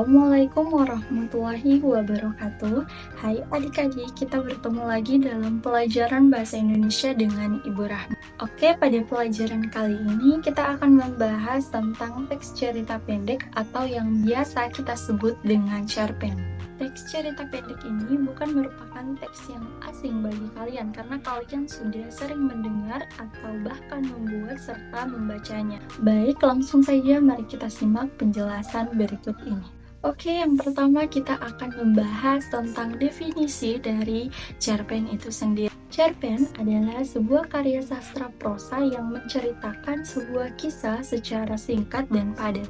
Assalamualaikum warahmatullahi wabarakatuh. Hai adik-adik, kita bertemu lagi dalam pelajaran Bahasa Indonesia dengan Ibu Rahma. Oke, pada pelajaran kali ini kita akan membahas tentang teks cerita pendek atau yang biasa kita sebut dengan cerpen. Teks cerita pendek ini bukan merupakan teks yang asing bagi kalian karena kalian sudah sering mendengar atau bahkan membuat serta membacanya. Baik, langsung saja mari kita simak penjelasan berikut ini. Oke, yang pertama kita akan membahas tentang definisi dari cerpen itu sendiri. Cerpen adalah sebuah karya sastra prosa yang menceritakan sebuah kisah secara singkat dan padat.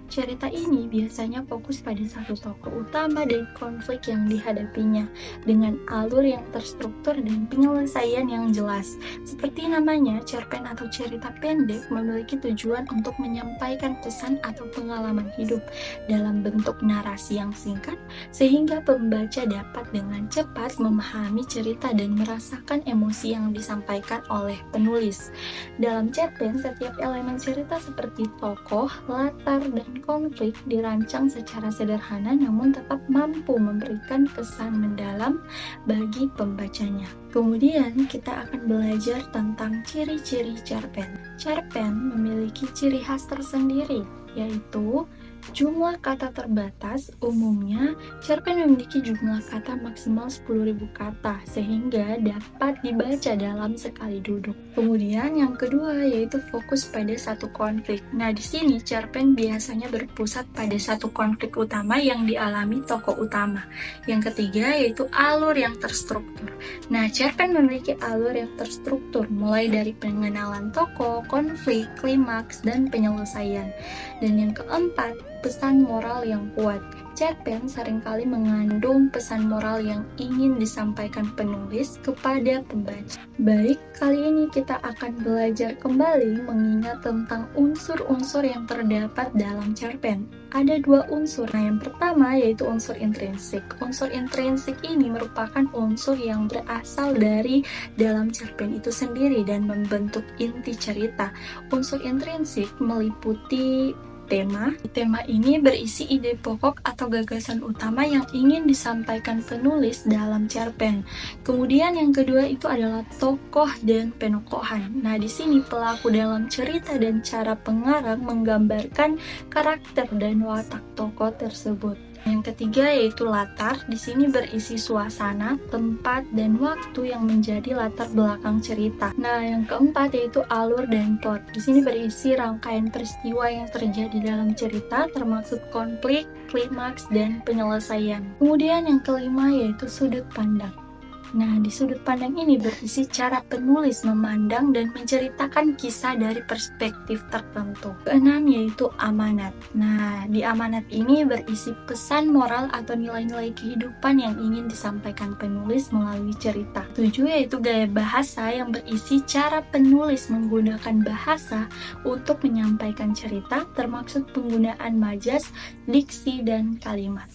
Cerita ini biasanya fokus pada satu tokoh utama dan konflik yang dihadapinya, dengan alur yang terstruktur dan penyelesaian yang jelas. Seperti namanya, cerpen atau cerita pendek memiliki tujuan untuk menyampaikan pesan atau pengalaman hidup dalam bentuk narasi yang singkat, sehingga pembaca dapat dengan cepat memahami cerita dan merasakan emosi yang disampaikan oleh penulis. Dalam cerpen, setiap elemen cerita seperti tokoh, latar, dan konflik dirancang secara sederhana namun tetap mampu memberikan kesan mendalam bagi pembacanya. Kemudian kita akan belajar tentang ciri-ciri cerpen. Cerpen memiliki ciri khas tersendiri, yaitu jumlah kata terbatas. Umumnya, cerpen memiliki jumlah kata maksimal 10.000 kata, sehingga dapat dibaca dalam sekali duduk. Kemudian yang kedua yaitu fokus pada satu konflik. Nah, di sini cerpen biasanya berpusat pada satu konflik utama yang dialami tokoh utama. Yang ketiga yaitu alur yang terstruktur. Nah, cerpen memiliki alur yang terstruktur, mulai dari pengenalan tokoh, konflik, klimaks, dan penyelesaian. Dan yang keempat, pesan moral yang kuat. Cerpen seringkali mengandung pesan moral yang ingin disampaikan penulis kepada pembaca. Baik, kali ini kita akan belajar kembali mengingat tentang unsur-unsur yang terdapat dalam cerpen. Ada dua unsur. Nah, yang pertama yaitu unsur intrinsik. Unsur intrinsik ini merupakan unsur yang berasal dari dalam cerpen itu sendiri dan membentuk inti cerita. Unsur intrinsik meliputi tema. Tema ini berisi ide pokok atau gagasan utama yang ingin disampaikan penulis dalam cerpen. Kemudian yang kedua itu adalah tokoh dan penokohan. Nah, di sini pelaku dalam cerita dan cara pengarang menggambarkan karakter dan watak tokoh tersebut. Yang ketiga yaitu latar. Di sini berisi suasana, tempat, dan waktu yang menjadi latar belakang cerita. Nah, yang keempat yaitu alur dan plot. Di sini berisi rangkaian peristiwa yang terjadi dalam cerita, termasuk konflik, klimaks, dan penyelesaian. Kemudian yang kelima yaitu sudut pandang. Nah, di sudut pandang ini berisi cara penulis memandang dan menceritakan kisah dari perspektif tertentu. Keenam yaitu amanat. Nah, di amanat ini berisi pesan moral atau nilai-nilai kehidupan yang ingin disampaikan penulis melalui cerita. Tujuh yaitu gaya bahasa yang berisi cara penulis menggunakan bahasa untuk menyampaikan cerita, termasuk penggunaan majas, diksi, dan kalimat.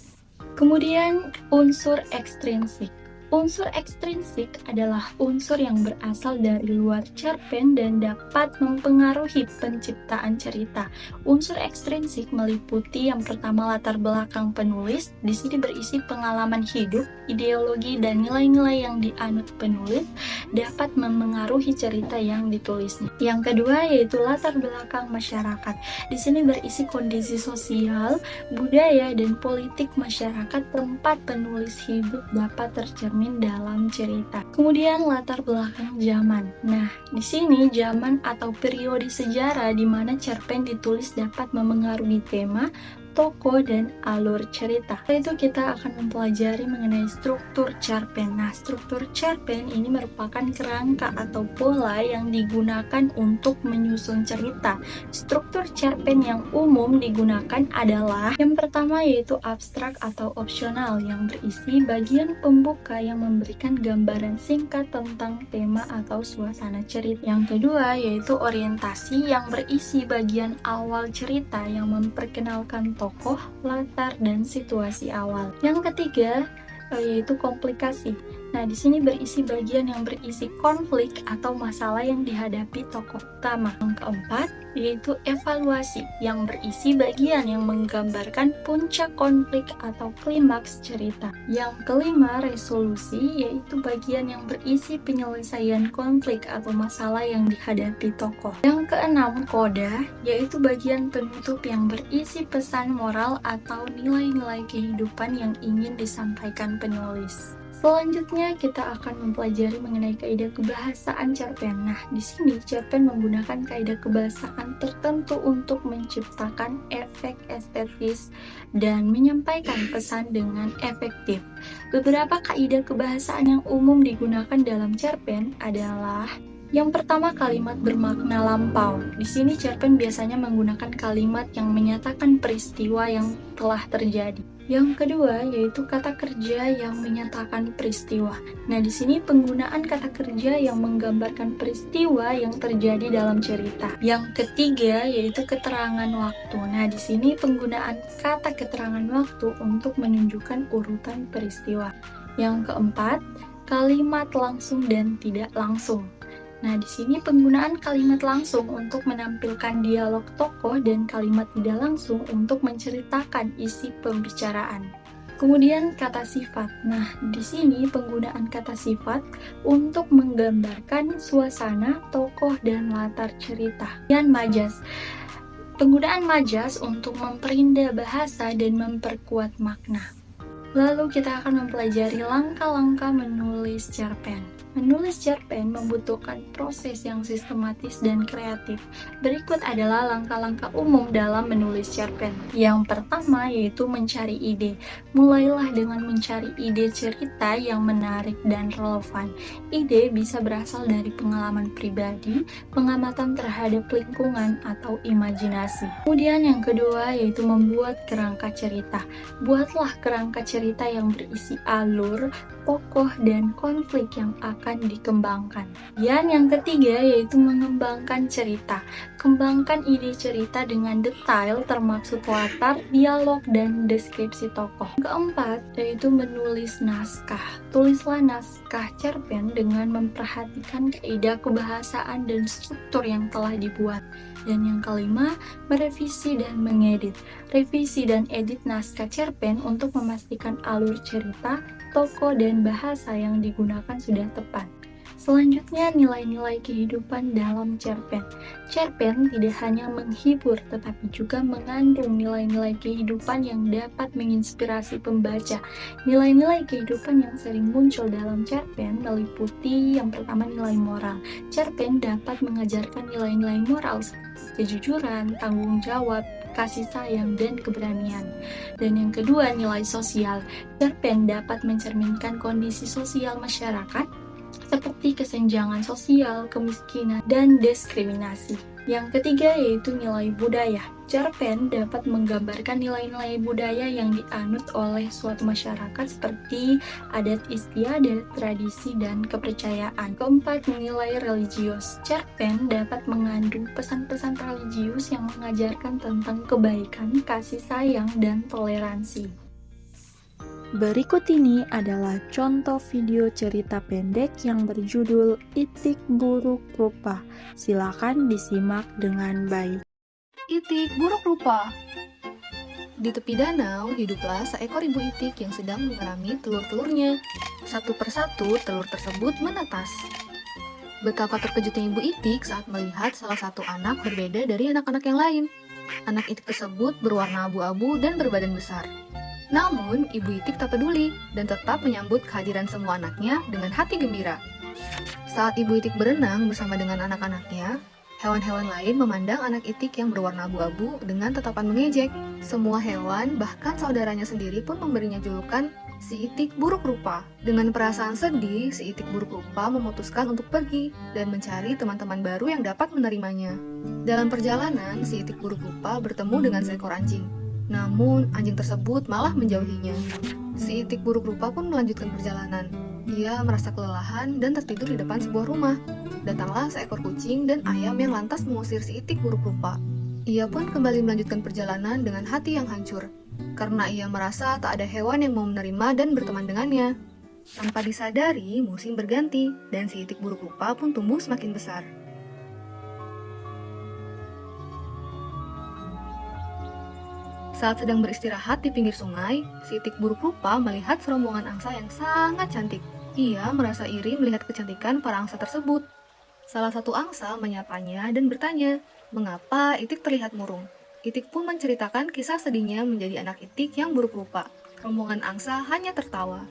Kemudian unsur ekstrinsik. Unsur ekstrinsik adalah unsur yang berasal dari luar cerpen dan dapat mempengaruhi penciptaan cerita. Unsur ekstrinsik meliputi yang pertama latar belakang penulis. Di sini berisi pengalaman hidup, ideologi, dan nilai-nilai yang dianut penulis dapat memengaruhi cerita yang ditulisnya. Yang kedua yaitu latar belakang masyarakat. Di sini berisi kondisi sosial, budaya, dan politik masyarakat tempat penulis hidup dapat tercermin dalam cerita. Kemudian latar belakang zaman. Nah, di sini zaman atau periode sejarah di mana cerpen ditulis dapat memengaruhi tema, tokoh, dan alur cerita. Setelah itu kita akan mempelajari mengenai struktur cerpen. Nah, struktur cerpen ini merupakan kerangka atau pola yang digunakan untuk menyusun cerita. Struktur cerpen yang umum digunakan adalah yang pertama yaitu abstrak atau opsional yang berisi bagian pembuka yang memberikan gambaran singkat tentang tema atau suasana cerita. Yang kedua yaitu orientasi yang berisi bagian awal cerita yang memperkenalkan tokoh, latar, dan situasi awal. Yang ketiga yaitu komplikasi. Nah, di sini berisi bagian yang berisi konflik atau masalah yang dihadapi tokoh utama. Yang keempat, yaitu evaluasi, yang berisi bagian yang menggambarkan puncak konflik atau klimaks cerita. Yang kelima, resolusi, yaitu bagian yang berisi penyelesaian konflik atau masalah yang dihadapi tokoh. Yang keenam, koda, yaitu bagian penutup yang berisi pesan moral atau nilai-nilai kehidupan yang ingin disampaikan penulis. Selanjutnya kita akan mempelajari mengenai kaidah kebahasaan cerpen. Nah, di sini cerpen menggunakan kaidah kebahasaan tertentu untuk menciptakan efek estetis dan menyampaikan pesan dengan efektif. Beberapa kaidah kebahasaan yang umum digunakan dalam cerpen adalah: yang pertama, kalimat bermakna lampau. Di sini cerpen biasanya menggunakan kalimat yang menyatakan peristiwa yang telah terjadi. Yang kedua, yaitu kata kerja yang menyatakan peristiwa. Nah, di sini penggunaan kata kerja yang menggambarkan peristiwa yang terjadi dalam cerita. Yang ketiga, yaitu keterangan waktu. Nah, di sini penggunaan kata keterangan waktu untuk menunjukkan urutan peristiwa. Yang keempat, kalimat langsung dan tidak langsung. Nah, di sini penggunaan kalimat langsung untuk menampilkan dialog tokoh dan kalimat tidak langsung untuk menceritakan isi pembicaraan. Kemudian kata sifat. Nah, di sini penggunaan kata sifat untuk menggambarkan suasana, tokoh, dan latar cerita. Dan majas. Penggunaan majas untuk memperindah bahasa dan memperkuat makna. Lalu kita akan mempelajari langkah-langkah menulis cerpen. Menulis cerpen membutuhkan proses yang sistematis dan kreatif. Berikut adalah langkah-langkah umum dalam menulis cerpen. Yang pertama yaitu mencari ide. Mulailah dengan mencari ide cerita yang menarik dan relevan. Ide bisa berasal dari pengalaman pribadi, pengamatan terhadap lingkungan, atau imajinasi. Kemudian yang kedua yaitu membuat kerangka cerita. Buatlah kerangka cerita yang berisi alur, tokoh, dan konflik yang akan dikembangkan. Dan yang ketiga yaitu mengembangkan cerita. Kembangkan ide cerita dengan detail termasuk latar, dialog, dan deskripsi tokoh. Keempat yaitu menulis naskah. Tulislah naskah cerpen dengan memperhatikan kaidah kebahasaan dan struktur yang telah dibuat. Dan yang kelima, merevisi dan mengedit. Revisi dan edit naskah cerpen untuk memastikan alur cerita, tokoh, dan bahasa yang digunakan sudah tepat. Selanjutnya, nilai-nilai kehidupan dalam cerpen. Cerpen tidak hanya menghibur, tetapi juga mengandung nilai-nilai kehidupan yang dapat menginspirasi pembaca. Nilai-nilai kehidupan yang sering muncul dalam cerpen meliputi yang pertama nilai moral. Cerpen dapat mengajarkan nilai-nilai moral seperti kejujuran, tanggung jawab, kasih sayang, dan keberanian. Dan yang kedua, nilai sosial. Cerpen dapat mencerminkan kondisi sosial masyarakat seperti kesenjangan sosial, kemiskinan, dan diskriminasi. Yang ketiga yaitu nilai budaya. Cerpen dapat menggambarkan nilai-nilai budaya yang dianut oleh suatu masyarakat seperti adat istiadat, tradisi, dan kepercayaan. Keempat, nilai religius. Cerpen dapat mengandung pesan-pesan religius yang mengajarkan tentang kebaikan, kasih sayang, dan toleransi. Berikut ini adalah contoh video cerita pendek yang berjudul Itik Buruk Rupa. Silakan disimak dengan baik. Itik buruk rupa. Di tepi danau hiduplah seekor ibu itik yang sedang mengerami telur-telurnya. Satu persatu telur tersebut menetas. Betapa terkejutnya ibu itik saat melihat salah satu anak berbeda dari anak-anak yang lain. Anak itik tersebut berwarna abu-abu dan berbadan besar. Namun, ibu itik tak peduli dan tetap menyambut kehadiran semua anaknya dengan hati gembira. Saat ibu itik berenang bersama dengan anak-anaknya, hewan-hewan lain memandang anak itik yang berwarna abu-abu dengan tatapan mengejek. Semua hewan, bahkan saudaranya sendiri pun memberinya julukan si itik buruk rupa. Dengan perasaan sedih, si itik buruk rupa memutuskan untuk pergi dan mencari teman-teman baru yang dapat menerimanya. Dalam perjalanan, si itik buruk rupa bertemu dengan seekor anjing. Namun, anjing tersebut malah menjauhinya. Si itik buruk rupa pun melanjutkan perjalanan. Ia merasa kelelahan dan tertidur di depan sebuah rumah. Datanglah seekor kucing dan ayam yang lantas mengusir si itik buruk rupa. Ia pun kembali melanjutkan perjalanan dengan hati yang hancur, karena ia merasa tak ada hewan yang mau menerima dan berteman dengannya. Tanpa disadari, musim berganti, dan si itik buruk rupa pun tumbuh semakin besar. Saat sedang beristirahat di pinggir sungai, si itik buruk rupa melihat serombongan angsa yang sangat cantik. Ia merasa iri melihat kecantikan para angsa tersebut. Salah satu angsa menyapanya dan bertanya, mengapa itik terlihat murung? Itik pun menceritakan kisah sedihnya menjadi anak itik yang buruk rupa. Rombongan angsa hanya tertawa.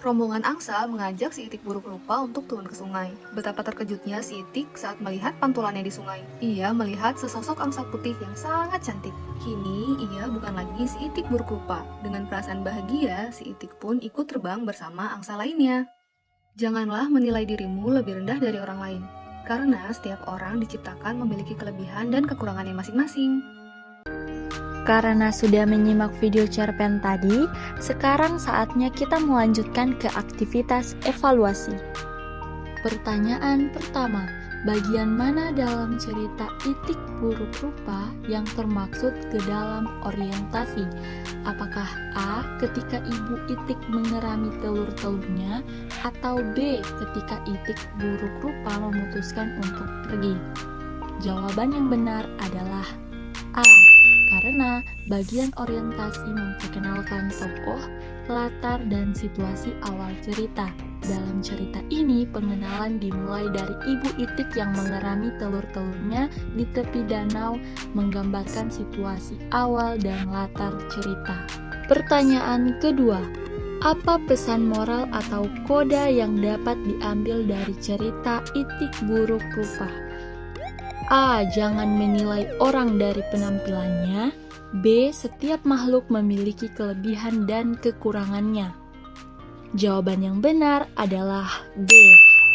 Rombongan angsa mengajak si itik buruk rupa untuk turun ke sungai. Betapa terkejutnya si itik saat melihat pantulannya di sungai. Ia melihat sesosok angsa putih yang sangat cantik. Kini ia bukan lagi si itik buruk rupa. Dengan perasaan bahagia, si itik pun ikut terbang bersama angsa lainnya. Janganlah menilai dirimu lebih rendah dari orang lain, karena setiap orang diciptakan memiliki kelebihan dan kekurangannya masing-masing. Karena sudah menyimak video cerpen tadi, sekarang saatnya kita melanjutkan ke aktivitas evaluasi. Pertanyaan pertama, bagian mana dalam cerita itik buruk rupa yang termaksud ke dalam orientasi? Apakah A. ketika ibu itik mengerami telur-telurnya, atau B. ketika itik buruk rupa memutuskan untuk pergi? Jawaban yang benar adalah A. Karena bagian orientasi memperkenalkan tokoh, latar, dan situasi awal cerita. Dalam cerita ini, pengenalan dimulai dari ibu itik yang mengerami telur-telurnya di tepi danau, menggambarkan situasi awal dan latar cerita. Pertanyaan kedua, apa pesan moral atau koda yang dapat diambil dari cerita itik buruk rupa? A. Jangan menilai orang dari penampilannya. B. Setiap makhluk memiliki kelebihan dan kekurangannya. Jawaban yang benar adalah B.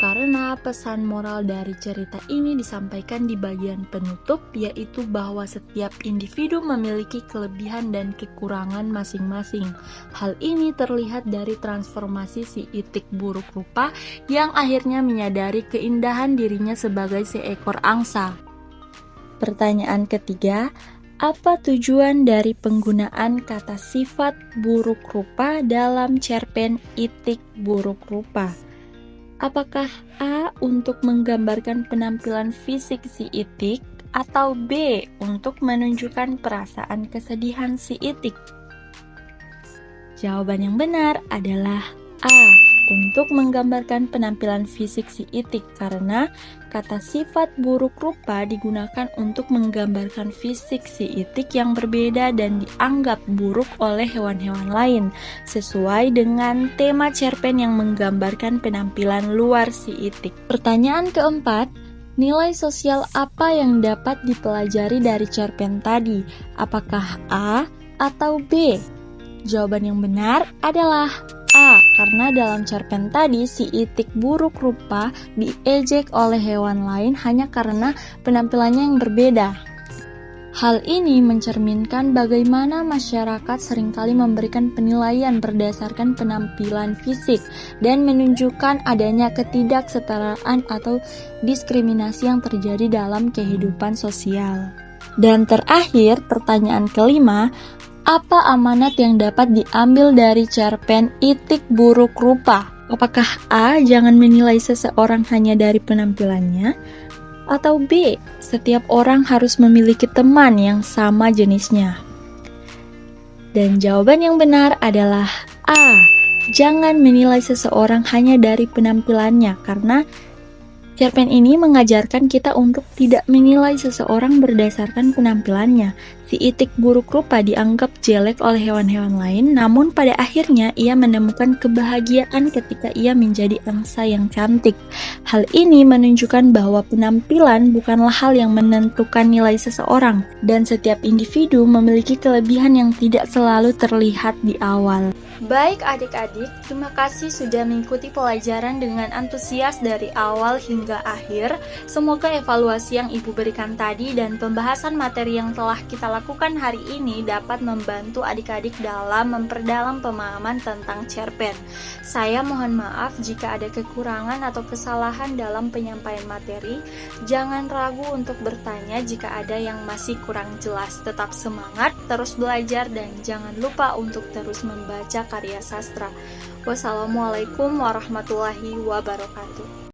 Karena pesan moral dari cerita ini disampaikan di bagian penutup, yaitu bahwa setiap individu memiliki kelebihan dan kekurangan masing-masing. Hal ini terlihat dari transformasi si itik buruk rupa yang akhirnya menyadari keindahan dirinya sebagai seekor angsa. Pertanyaan ketiga, apa tujuan dari penggunaan kata sifat buruk rupa dalam cerpen itik buruk rupa? Apakah A. untuk menggambarkan penampilan fisik si itik, atau B. untuk menunjukkan perasaan kesedihan si itik? Jawaban yang benar adalah A. untuk menggambarkan penampilan fisik si itik, karena kata sifat buruk rupa digunakan untuk menggambarkan fisik si itik yang berbeda dan dianggap buruk oleh hewan-hewan lain, sesuai dengan tema cerpen yang menggambarkan penampilan luar si itik. Pertanyaan keempat, nilai sosial apa yang dapat dipelajari dari cerpen tadi? Apakah A atau B? Jawaban yang benar adalah A, karena dalam cerpen tadi si itik buruk rupa diejek oleh hewan lain hanya karena penampilannya yang berbeda. Hal ini mencerminkan bagaimana masyarakat seringkali memberikan penilaian berdasarkan penampilan fisik dan menunjukkan adanya ketidaksetaraan atau diskriminasi yang terjadi dalam kehidupan sosial. Dan terakhir, pertanyaan kelima, apa amanat yang dapat diambil dari cerpen itik buruk rupa? Apakah A. jangan menilai seseorang hanya dari penampilannya? Atau B. setiap orang harus memiliki teman yang sama jenisnya? Dan jawaban yang benar adalah A. Jangan menilai seseorang hanya dari penampilannya, karena cerpen ini mengajarkan kita untuk tidak menilai seseorang berdasarkan penampilannya. Si itik buruk rupa dianggap jelek oleh hewan-hewan lain, namun pada akhirnya ia menemukan kebahagiaan ketika ia menjadi angsa yang cantik. Hal ini menunjukkan bahwa penampilan bukanlah hal yang menentukan nilai seseorang, dan setiap individu memiliki kelebihan yang tidak selalu terlihat di awal. Baik adik-adik, terima kasih sudah mengikuti pelajaran dengan antusias dari awal hingga akhir. Semoga evaluasi yang Ibu berikan tadi dan pembahasan materi yang telah kita lakukan hari ini dapat membantu adik-adik dalam memperdalam pemahaman tentang cerpen. Saya mohon maaf jika ada kekurangan atau kesalahan dalam penyampaian materi. Jangan ragu untuk bertanya jika ada yang masih kurang jelas. Tetap semangat, terus belajar, dan jangan lupa untuk terus membaca karya sastra. Wassalamualaikum warahmatullahi wabarakatuh.